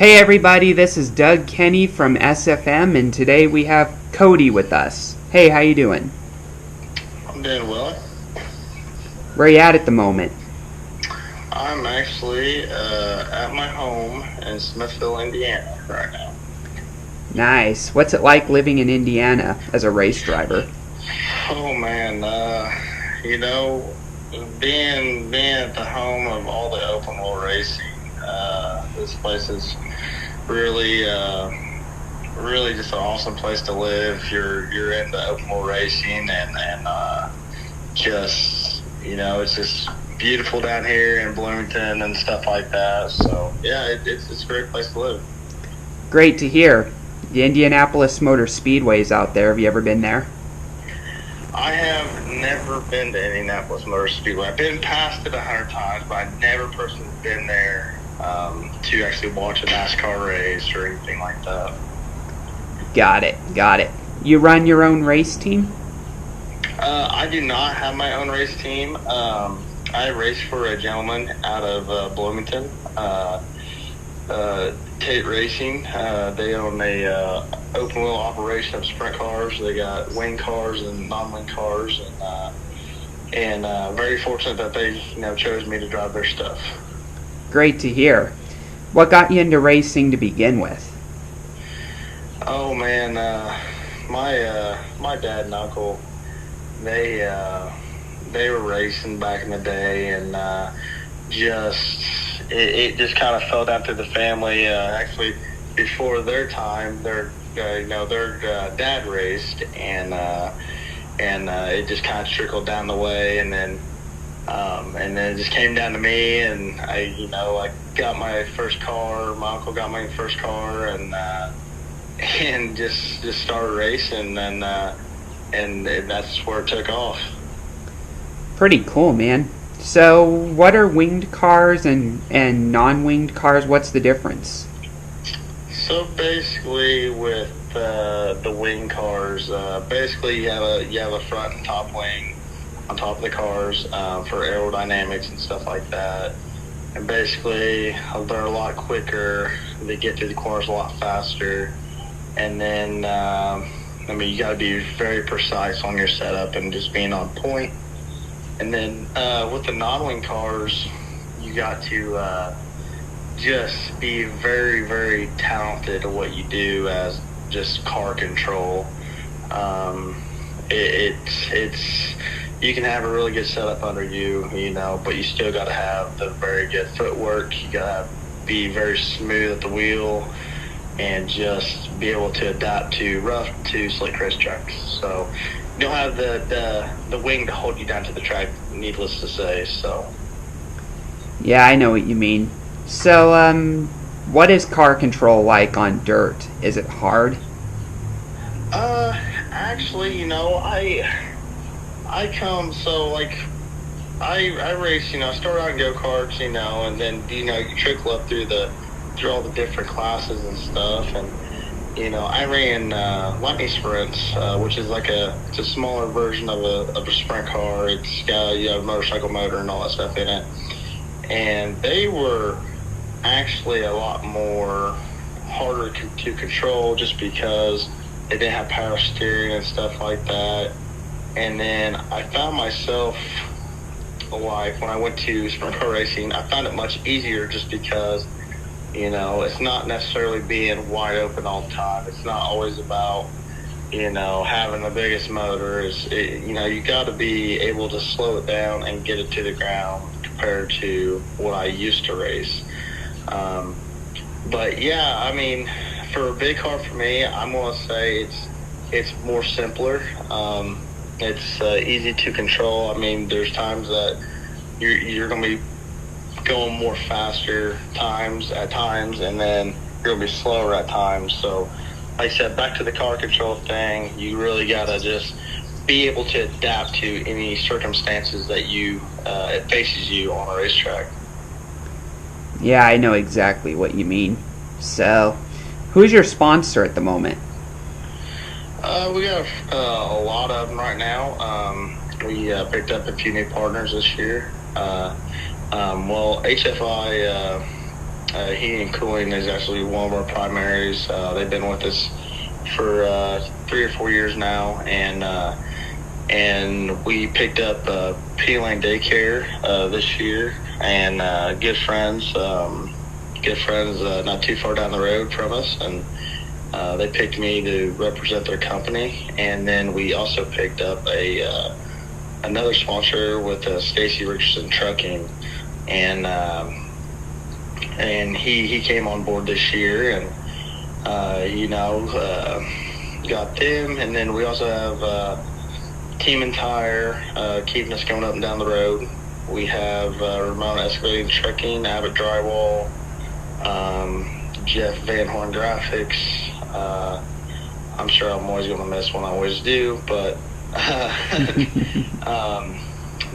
Hey everybody, this is Doug Kenny from SFM, and today we have Cody with us. Hey, how you doing? I'm doing well. Where you at the moment? I'm actually at my home in Smithville, Indiana right now. Nice. What's it like living in Indiana as a race driver? Oh man, you know, being at the home of all the open wheel racing, this place is really really just an awesome place to live. You're into open wheel racing and just it's just beautiful down here in Bloomington and stuff like that. So yeah, it's a great place to live. Great to hear. The Indianapolis Motor Speedway's out there. Have you ever been there? I have never been to Indianapolis Motor Speedway. I've been past it 100 times, but I've never personally been there to actually watch a NASCAR race or anything like that. Got it. You run your own race team? I do not have my own race team. I race for a gentleman out of Bloomington, Tate Racing. They own a open wheel operation of sprint cars. They got wing cars and non-wing cars, and very fortunate that they chose me to drive their stuff. Great to hear. What got you into racing to begin with? Oh man, my dad and uncle, they were racing back in the day, and it just kind of fell down through the family. Actually, before their time, their dad raced, and it just kind of trickled down the way, and then it just came down to me, and I got my first car. My uncle got my first car, and just started racing, and that's where it took off. Pretty cool, man. So, what are winged cars and non-winged cars? What's the difference? So basically, with the wing cars, basically you have a front and top wing on top of the cars for aerodynamics and stuff like that. And basically, they're a lot quicker. They get through the corners a lot faster. And then, you got to be very precise on your setup and just being on point. And then with the non-wing cars, you got to just be very, very talented at what you do as just car control. It's you can have a really good setup under you, but you still got to have the very good footwork. You got to be very smooth at the wheel and just be able to adapt to rough to slick race tracks. So you don't have the wing to hold you down to the track, needless to say. So Yeah, I know what you mean. So, what is car control like on dirt? Is it hard? Actually, I race, I started out in go-karts, and then, you trickle up through all the different classes and stuff, and, I ran lightning sprints, which is it's a smaller version of a sprint car. It's got, a motorcycle motor and all that stuff in it, and they were actually a lot more harder to control just because they didn't have power steering and stuff like that. And then I found myself, like, when I went to sprint car racing, I found it much easier just because, it's not necessarily being wide open all the time. It's not always about, having the biggest motor. You got to be able to slow it down and get it to the ground compared to what I used to race. But yeah, for a big car for me, I'm going to say it's more simpler. It's easy to control. There's times that you're going to be going more faster at times, and then you're going to be slower at times. So, like I said, back to the car control thing, you really got to just be able to adapt to any circumstances that it faces you on a racetrack. Yeah, I know exactly what you mean. So, who's your sponsor at the moment? We got a lot of them right now. We picked up a few new partners this year. HFI heating and cooling is actually one of our primaries. They've been with us for 3 or 4 years now, and we picked up P-Lane Daycare this year, and good friends not too far down the road from us, and they picked me to represent their company. And then we also picked up another sponsor with Stacy Richardson Trucking, and he came on board this year, and got them. And then we also have Team and Tire keeping us going up and down the road. We have Ramona Excavating Trucking, Abbott Drywall, Jeff Van Horn Graphics. I'm sure I'm always going to miss one, I always do, but I'm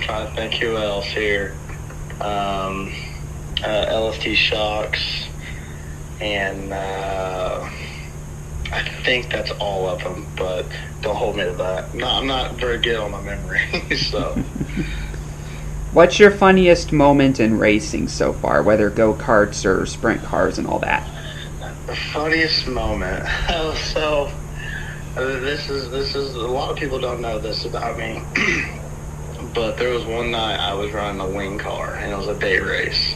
trying to think who else here. LST Shocks, and I think that's all of them, but don't hold me to that. No, I'm not very good on my memory, so. What's your funniest moment in racing so far, whether go-karts or sprint cars and all that? The funniest moment. So, this is a lot of people don't know this about me, but there was one night I was running a wing car, and it was a day race,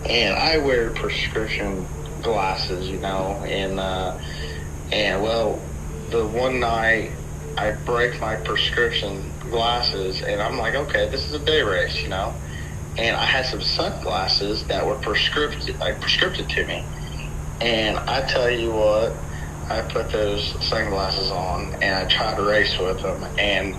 and I wear prescription glasses, and well, the one night I break my prescription glasses, and I'm like, okay, this is a day race, and I had some sunglasses that were prescripted to me, and I tell you what, I put those sunglasses on and I tried to race with them, and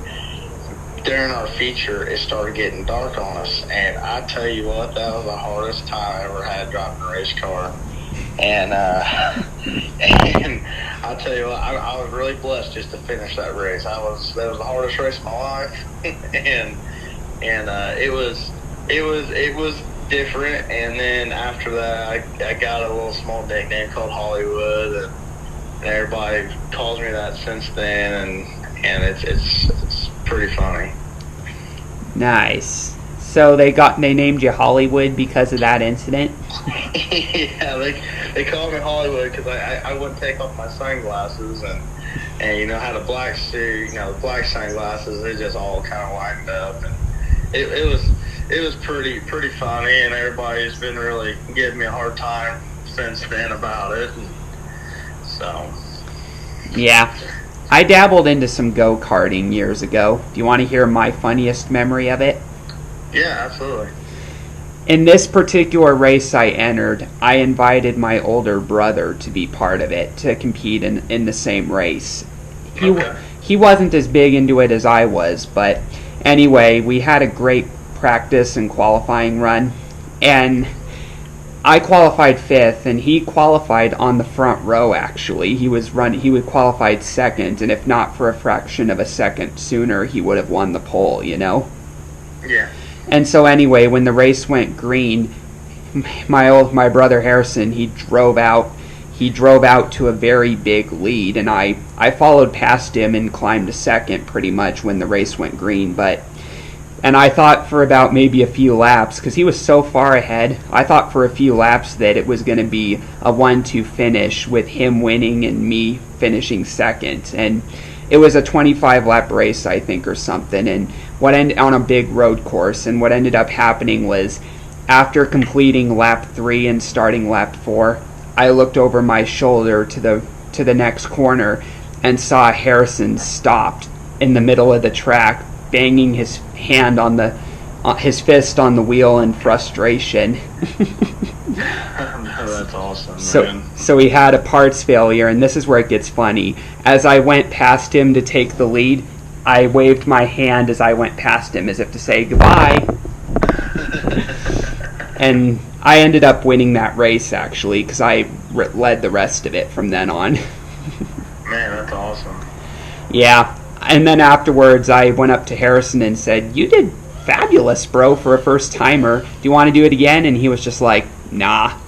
during our feature it started getting dark on us, and I tell you what, that was the hardest time I ever had driving a race car. And and I'll tell you what, I was really blessed just to finish that race. That was the hardest race of my life, and it was different. And then after that, I got a little small nickname called Hollywood, and everybody calls me that since then, and it's pretty funny. Nice. So they named you Hollywood because of that incident? Yeah, they called me Hollywood because I wouldn't take off my sunglasses, and had a black suit, the black sunglasses, they just all kind of lined up, and it was pretty funny, and everybody's been really giving me a hard time since then about it, and so. Yeah. I dabbled into some go-karting years ago. Do you want to hear my funniest memory of it? Yeah, absolutely. In this particular race I entered, I invited my older brother to be part of it, to compete in the same race. He wasn't as big into it as I was, but anyway, we had a great practice and qualifying run, and I qualified 5th, and he qualified on the front row, actually. He qualified 2nd, and if not for a fraction of a second sooner, he would have won the pole, Yeah. And so anyway, when the race went green, my brother Harrison, he drove out to a very big lead, and I followed past him and climbed to 2nd pretty much when the race went green, and I thought for about maybe a few laps, because he was so far ahead, I thought for a few laps that it was going to be a 1-2 finish with him winning and me finishing 2nd. And it was a 25-lap race, I think, or something, and on a big road course. And what ended up happening was, after completing lap 3 and starting lap 4, I looked over my shoulder to the next corner and saw Harrison stopped in the middle of the track, banging his hand his fist on the wheel in frustration. That's awesome, man. So he had a parts failure, and this is where it gets funny. As I went past him to take the lead, I waved my hand as I went past him as if to say goodbye. And I ended up winning that race, actually, because I led the rest of it from then on. Man, that's awesome. Yeah. And then afterwards, I went up to Harrison and said, "You did fabulous, bro, for a first-timer. Do you want to do it again?" And he was just like, "Nah."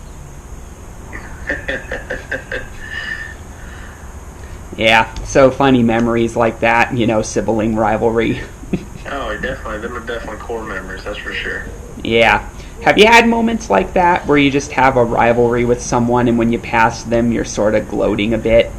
Yeah, so funny memories like that, sibling rivalry. Oh, definitely. Them are definitely core memories, that's for sure. Yeah. Have you had moments like that where you just have a rivalry with someone and when you pass them you're sort of gloating a bit?